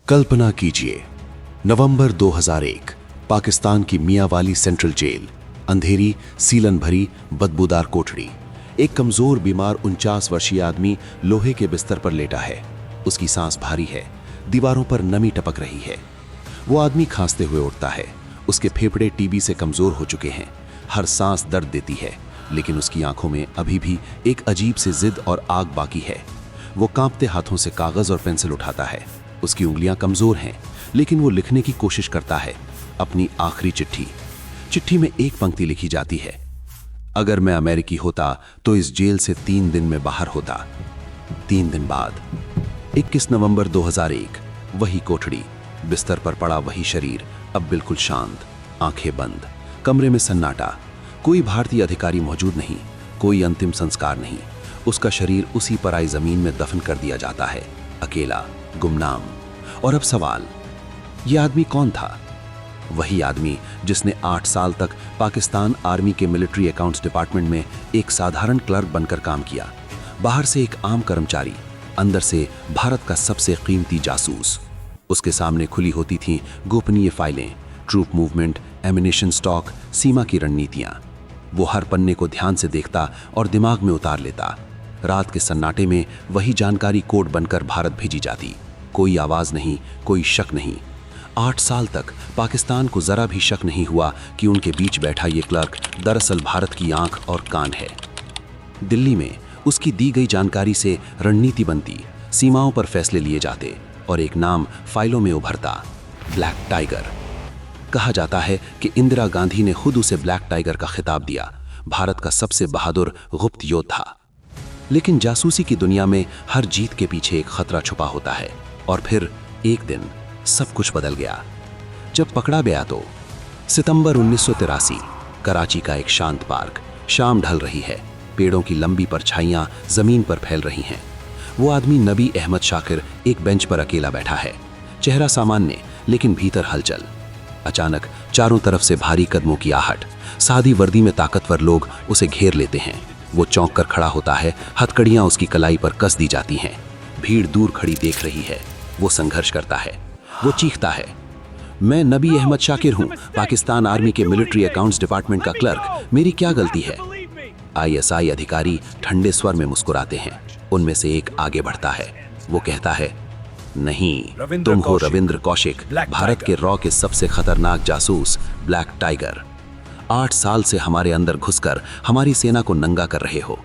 कल्पना कीजिए, नवंबर 2001, पाकिस्तान की Mianwali central jail, अंधेरी, सीलन भरी, बदबूदार कोठरी। एक कमजोर बीमार 49 वर्षीय आदमी लोहे के बिस्तर पर लेटा है। उसकी सांस भारी है, दीवारों पर नमी टपक रही है। वो आदमी खांसते हुए उठता है। उसके फेफड़े टीबी से कमजोर हो चुके हैं। हर सांस दर्द देती है, लेकिन उसकी आंखों में अभी भी एक अजीब सी जिद और आग बाकी है। वो कांपते हाथों से कागज और पेंसिल उठाता है। उसकी उंगलियां कमजोर हैं, लेकिन वो लिखने की कोशिश करता है अपनी आखिरी चिट्ठी। चिट्ठी में एक पंक्ति लिखी जाती है, अगर मैं अमेरिकी होता तो इस जेल से 3 दिन में बाहर होता। 3 दिन बाद 21 नवंबर 2001, वही कोठड़ी, बिस्तर पर पड़ा वही शरीर, अब बिल्कुल शांत, आंखें बंद, कमरे में सन्नाटा। कोई भारतीय अधिकारी मौजूद नहीं, कोई अंतिम संस्कार नहीं। उसका शरीर उसी पराई जमीन में दफन कर दिया जाता है, अकेला, गुमनाम। और अब सवाल, यह आदमी कौन था? वही आदमी जिसने 8 साल तक पाकिस्तान आर्मी के मिलिट्री अकाउंट्स डिपार्टमेंट में एक साधारण क्लर्क बनकर काम किया। बाहर से एक आम कर्मचारी, अंदर से भारत का सबसे कीमती जासूस। उसके सामने खुली होती थीं गोपनीय फाइलें, ट्रूप मूवमेंट, एमिनेशन स्टॉक, सीमा की रणनीतियां। वो हर पन्ने को ध्यान से देखता और दिमाग में उतार लेता। रात के सन्नाटे में वही जानकारी कोड बनकर भारत भेजी जाती। कोई आवाज नहीं, कोई शक नहीं। 8 साल तक पाकिस्तान को जरा भी शक नहीं हुआ कि उनके बीच बैठा ये क्लर्क दरअसल भारत की आंख और कान है। दिल्ली में उसकी दी गई जानकारी से रणनीति बनती, सीमाओं पर फैसले लिए जाते और एक नाम फाइलों में उभरता, ब्लैक टाइगर। कहा जाता है कि इंदिरा गांधी ने खुद उसे ब्लैक टाइगर का खिताब दिया, भारत का सबसे बहादुर गुप्त योद्धा। लेकिन जासूसी की दुनिया में हर जीत के पीछे एक खतरा छुपा होता है। और फिर एक दिन सब कुछ बदल गया। जब पकड़ा गया तो सितंबर 1983, कराची का एक शांत पार्क, शाम ढल रही है, पेड़ों की लंबी परछाइयां जमीन पर फैल रही हैं। वो आदमी नबी अहमद शाकिर एक बेंच पर अकेला बैठा है, चेहरा सामान्य लेकिन भीतर हलचल। अचानक चारों तरफ से भारी कदमों की आहट, सादी वर्दी में ताकतवर लोग उसे घेर लेते हैं। वो चौंक कर खड़ा होता है, हथकड़ियां उसकी कलाई पर कस दी जाती हैं। भीड़ दूर खड़ी देख रही है। वो संघर्ष करता है, वो चीखता है, मैं नबी अहमद शाकिर हूं, पाकिस्तान आर्मी के मिलिट्री अकाउंट्स डिपार्टमेंट का क्लर्क, मेरी क्या गलती है? आईएसआई अधिकारी ठंडे स्वर में मुस्कुराते हैं। उनमें से एक आगे बढ़ता है। वो कहता है, नहीं, तुम हो रविंद्र कौशिक, भारत के रॉ के सबसे खतरनाक जासूस, ब्लैक टाइगर। 8 साल से हमारे अंदर घुसकर हमारी सेना को नंगा कर रहे हो।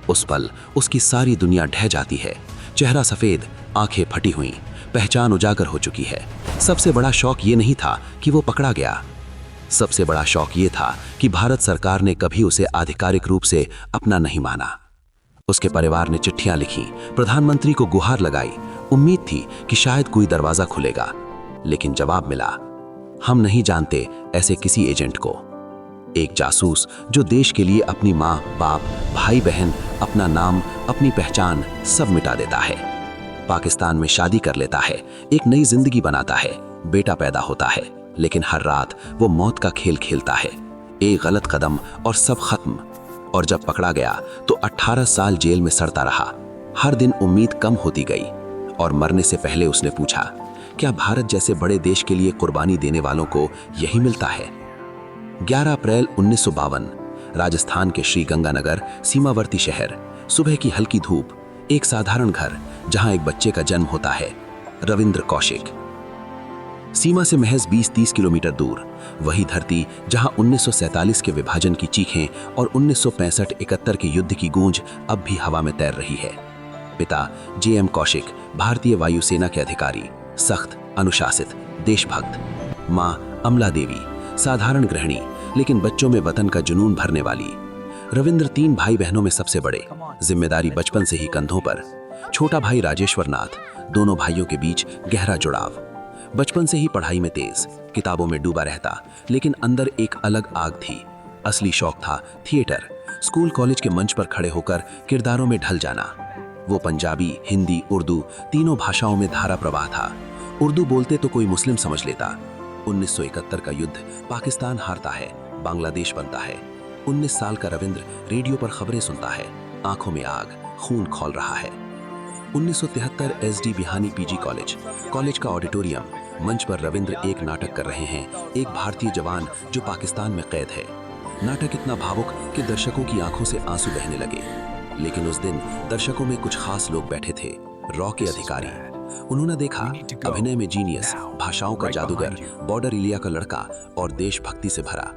उस पल उसकी सारी दुनिया ढह जाती है। चेहरा सफेद, आंखें फटी हुई, पहचान उजागर हो चुकी है। सबसे बड़ा शौक ये नहीं था कि वो पकड़ा गया। सबसे बड़ा शौक ये था कि भारत सरकार ने कभी उसे आधिकारिक रूप से अपना नहीं माना। उसके परिवार ने चिट्ठियां लिखी, प्रधानमंत्री को गुहार लगाई। उम्मीद थी कि शायद कोई दरवाजा खुलेगा, लेकिन जवाब मिला, हम नहीं जानते ऐसे किसी एजेंट को। एक जासूस जो देश के लिए अपनी माँ, बाप, भाई बहन, अपना नाम, अपनी पहचान सब मिटा देता है। पाकिस्तान में शादी कर लेता है, एक नई जिंदगी बनाता है, बेटा पैदा होता है, लेकिन हर रात वो मौत का खेल खेलता है। एक गलत कदम और सब खत्म। और जब पकड़ा गया तो 18 साल जेल में सड़ता रहा। हर दिन उम्मीद कम होती गई और मरने से पहले उसने पूछा, क्या भारत जैसे बड़े देश के लिए कुर्बानी देने वालों को यही मिलता है? 11 अप्रैल 1952, राजस्थान के श्री गंगानगर, सीमावर्ती शहर, सुबह की हल्की धूप, एक साधारण घर जहां एक बच्चे का जन्म होता है, रविंद्र कौशिक। सीमा से महज 20-30 किलोमीटर दूर, वही धरती जहां 1947 के विभाजन की चीखें और 1965-71 के युद्ध की गूंज अब भी हवा में तैर रही है। पिता जे.एम. कौशिक, भारतीय वायुसेना के अधिकारी, सख्त, अनुशासित, देशभक्त। मां अमला देवी, साधारण गृहिणी लेकिन बच्चों में वतन का जुनून भरने वाली। रविंद्र 3 भाई बहनों में सबसे बड़े, जिम्मेदारी बचपन से ही कंधों पर। छोटा भाई राजेश्वर नाथ, दोनों भाइयों के बीच गहरा जुड़ाव। बचपन से ही पढ़ाई में तेज, किताबों में डूबा रहता, लेकिन अंदर एक अलग आग थी। असली शौक था थिएटर, स्कूल कॉलेज के मंच पर खड़े होकर किरदारों में ढल जाना। वो पंजाबी, हिंदी, उर्दू तीनों भाषाओं में धारा प्रवाह था। उर्दू बोलते तो कोई मुस्लिम समझ लेता। 1971 का युद्ध, पाकिस्तान हारता है, बांग्लादेश बनता है। 19 साल का रविंद्र रेडियो पर खबरें सुनता है, आंखों में आग, खून खौल रहा है। 1973 एसडी बिहानी पीजी कॉलेज का ऑडिटोरियम। मंच पर रविंद्र एक नाटक कर रहे हैं, एक भारतीय जवान जो पाकिस्तान में कैद है। नाटक इतना भावुक कि दर्शकों की आंखों से आंसू बहने लगे। लेकिन उस दिन दर्शकों में कुछ खास लोग बैठे थे, रॉ के अधिकारी। उन्होंने देखा अभिनय में जीनियस, भाषाओं का जादूगर, बॉर्डर एरिया का लड़का और देशभक्ति से भरा।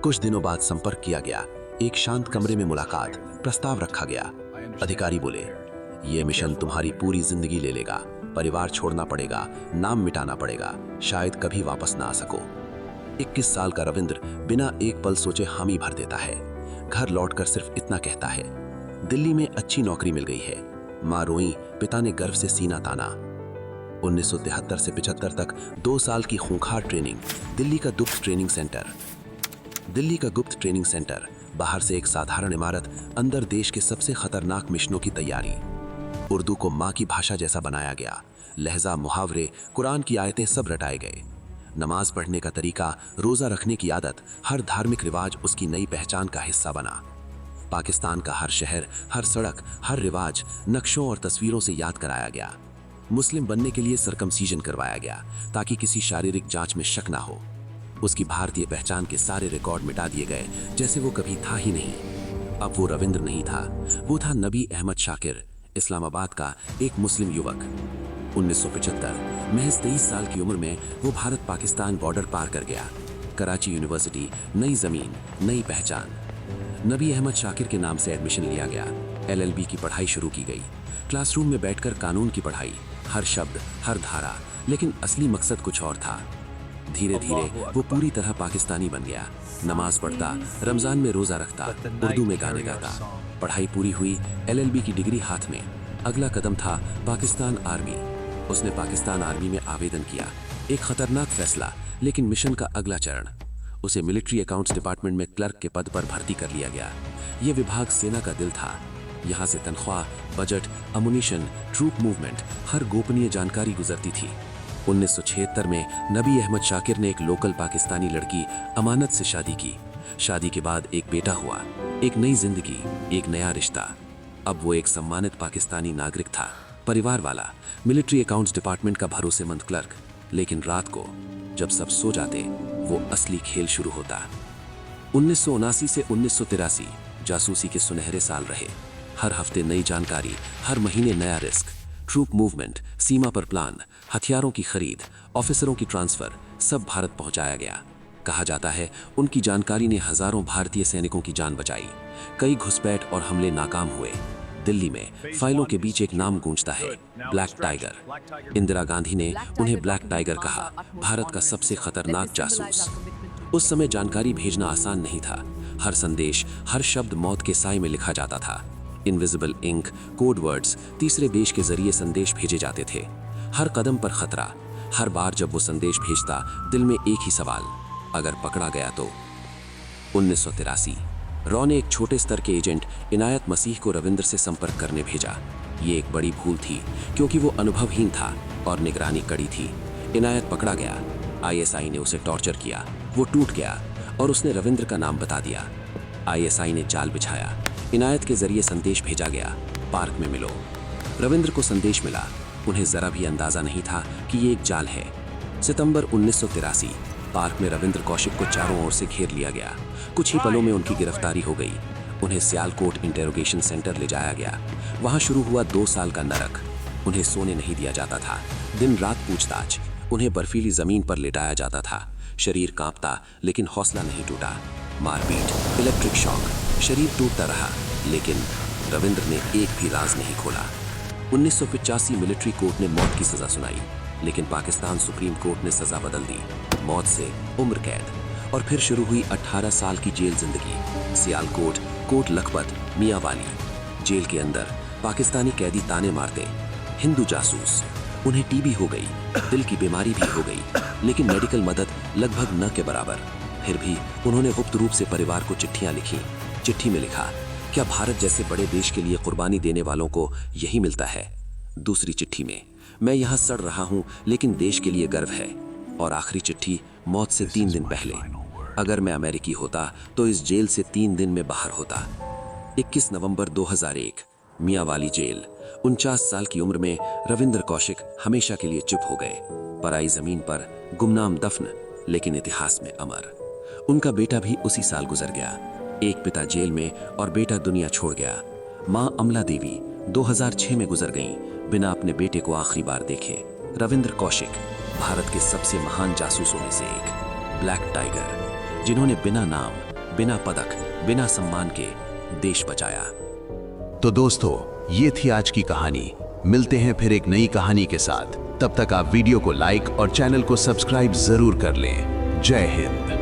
कुछ दिनों बाद संपर्क किया गया, एक शांत कमरे में मुलाकात, प्रस्ताव रखा गया। अधिकारी बोले, ये मिशन तुम्हारी पूरी जिंदगी ले लेगा, परिवार छोड़ना पड़ेगा, नाम मिटाना पड़ेगा, शायद कभी वापस ना आ सको। 21 साल का रविंद्र बिना एक पल सोचे हामी भर देता है। घर लौटकर सिर्फ इतना कहता है, दिल्ली में अच्छी नौकरी मिल गई है। माँ रोई, पिता ने गर्व से सीना ताना। 1973 से 75 तक 2 साल की खूंखार ट्रेनिंग। दिल्ली का गुप्त ट्रेनिंग सेंटर, बाहर से एक साधारण इमारत, अंदर देश के सबसे खतरनाक मिशनों की तैयारी। उर्दू को माँ की भाषा जैसा बनाया गया। लहजा, मुहावरे, कुरान की आयतें सब रटाए गए। नमाज पढ़ने का तरीका, रोजा रखने की आदत, हर धार्मिक रिवाज उसकी नई पहचान का हिस्सा बना। पाकिस्तान का हर शहर, हर सड़क, हर रिवाज नक्शों और तस्वीरों से याद कराया गया। मुस्लिम बनने के लिए सरकमसीजन करवाया गया ताकि किसी शारीरिक जांच में शक ना हो। उसकी भारतीय पहचान के सारे रिकॉर्ड मिटा दिए गए, जैसे वो कभी था ही नहीं। अब वो रविंद्र नहीं था, वो था नबी अहमद शाकिर, इस्लामाबाद का एक मुस्लिम युवक। 1975 महज 23 साल की उम्र में वो भारत पाकिस्तान बॉर्डर पार कर गया। कराची यूनिवर्सिटी, नई जमीन, नई पहचान। नबी अहमद शाकिर के नाम से एडमिशन लिया गया। LLB की पढ़ाई शुरू की गई। क्लासरूम में बैठकर कानून की पढ़ाई, हर शब्द, हर धारा, लेकिन असली मकसद कुछ और था। धीरे धीरे वो पूरी तरह पाकिस्तानी बन गया। नमाज पढ़ता, रमजान में रोजा रखता, उर्दू में गाने गाता। पढ़ाई पूरी हुई, LLB की डिग्री हाथ में। अगला कदम था पाकिस्तान आर्मी। उसने पाकिस्तान आर्मी में आवेदन किया। एक खतरनाक फैसला, लेकिन मिशन का अगला चरण। उसे मिलिट्री अकाउंट्स डिपार्टमेंट में क्लर्क के पद पर भर्ती कर लिया गया। यह विभाग सेना का दिल था। यहाँ से तनख्वाह, बजट, अमुनिशन, ट्रूप मूवमेंट, हर गोपनीय जानकारी गुजरती थी। 1976 में नबी अहमद शाकिर ने एक लोकल पाकिस्तानी लड़की अमानत से शादी की। शादी के बाद एक बेटा हुआ, एक नई जिंदगी, एक नया रिश्ता। अब वो एक सम्मानित पाकिस्तानी नागरिक था, परिवार वाला, मिलिट्री अकाउंट्स डिपार्टमेंट का भरोसेमंद क्लर्क। लेकिन रात को जब सब सो जाते, वो असली खेल शुरू होता। 1979 से 1983 जासूसी के सुनहरे साल रहे। हर हफ्ते नई जानकारी, हर महीने नया रिस्क। ट्रूप मूवमेंट, सीमा पर प्लान, हथियारों की खरीद, ऑफिसरों की ट्रांसफर, सब भारत पहुंचाया गया। कहा जाता है उनकी जानकारी ने हजारों भारतीय सैनिकों की जान बचाई। कई घुसपैठ और हमले नाकाम हुए। दिल्ली में फाइलों के बीच एक नाम गूंजता है, ब्लैक टाइगर। इंदिरा गांधी ने उन्हें ब्लैक टाइगर कहा, भारत का सबसे खतरनाक जासूस। उस समय जानकारी भेजना आसान नहीं था। हर संदेश, हर शब्द मौत के साए में लिखा जाता था। इनविजिबल इंक, कोड वर्ड्स, तीसरे देश के जरिए संदेश भेजे जाते थे। हर कदम पर खतरा। हर बार जब वो संदेश भेजता, दिल में एक ही सवाल, अगर पकड़ा गया तो। 1983 रॉ ने एक छोटे स्तर के एजेंट इनायत मसीह को रविंद्र से संपर्क करने भेजा। ये एक बड़ी भूल थी, क्योंकि वो अनुभवहीन था और निगरानी कड़ी थी। इनायत पकड़ा गया। ISI ने उसे टॉर्चर किया। वो टूट गया और उसने रविंद्र का नाम बता दिया। ISI ने जाल बिछाया। इनायत के जरिए संदेश भेजा गया, पार्क में मिलो। रविंद्र को संदेश मिला। उन्हें जरा भी अंदाजा नहीं था कि ये एक जाल है। सितंबर 1983 पार्क में रविंद्र कौशिक को चारों ओर से घेर लिया गया। कुछ ही पलों में उनकी गिरफ्तारी हो गई। उन्हें सियालकोट इंटेरोगेशन सेंटर ले जाया गया। वहां शुरू हुआ 2 साल का नरक। उन्हें सोने नहीं दिया जाता था, दिन रात पूछताछ। उन्हें बर्फीली जमीन पर लेटाया जाता था। शरीर कांपता, लेकिन हौसला नहीं टूटा। मारपीट, इलेक्ट्रिक शॉक, शरीर टूटता रहा, लेकिन रविंद्र ने एक भी राज नहीं खोला। 1985 मिलिट्री कोर्ट ने मौत की सजा सुनाई, लेकिन पाकिस्तान सुप्रीम कोर्ट ने सजा बदल दी, मौत से उम्र कैद। और फिर शुरू हुई 18 साल की जेल जिंदगी। सियालकोट, कोट लखपत, मियांवाली। जेल के अंदर पाकिस्तानी कैदी ताने मारते, हिंदू जासूस। उन्हें टीबी हो गई, दिल की बीमारी भी हो गई, लेकिन मेडिकल मदद लगभग न के बराबर। फिर भी उन्होंने गुप्त रूप से परिवार को चिट्ठियां लिखी। चिट्ठी में लिखा, क्या भारत जैसे बड़े देश के लिए कुर्बानी देने वालों को यही मिलता है? दूसरी चिट्ठी में, मैं यहाँ सड़ रहा हूँ, लेकिन देश के लिए गर्व है। और आखिरी चिट्ठी मौत से 3 दिन पहले, अगर मैं अमेरिकी होता तो इस जेल से 3 दिन में बाहर होता। 21 नवंबर 2001 मियांवाली जेल। 49 साल की उम्र में रविंद्र कौशिक हमेशा के लिए चुप हो गए। पराई जमीन पर गुमनाम दफन, लेकिन इतिहास में अमर। उनका बेटा भी उसी साल गुजर गया। एक पिता जेल में और बेटा दुनिया छोड़ गया। मां अमला देवी 2006 में गुजर गईं, बिना अपने बेटे को आखिरी बार देखे। रविंद्र कौशिक भारत के सबसे महान जासूसों में से एक, ब्लैक टाइगर, जिन्होंने बिना नाम, बिना पदक, बिना सम्मान के देश बचाया। तो दोस्तों, ये थी आज की कहानी। मिलते हैं फिर एक नई कहानी के साथ। तब तक आप वीडियो को लाइक और चैनल को सब्सक्राइब जरूर कर लें। जय हिंद।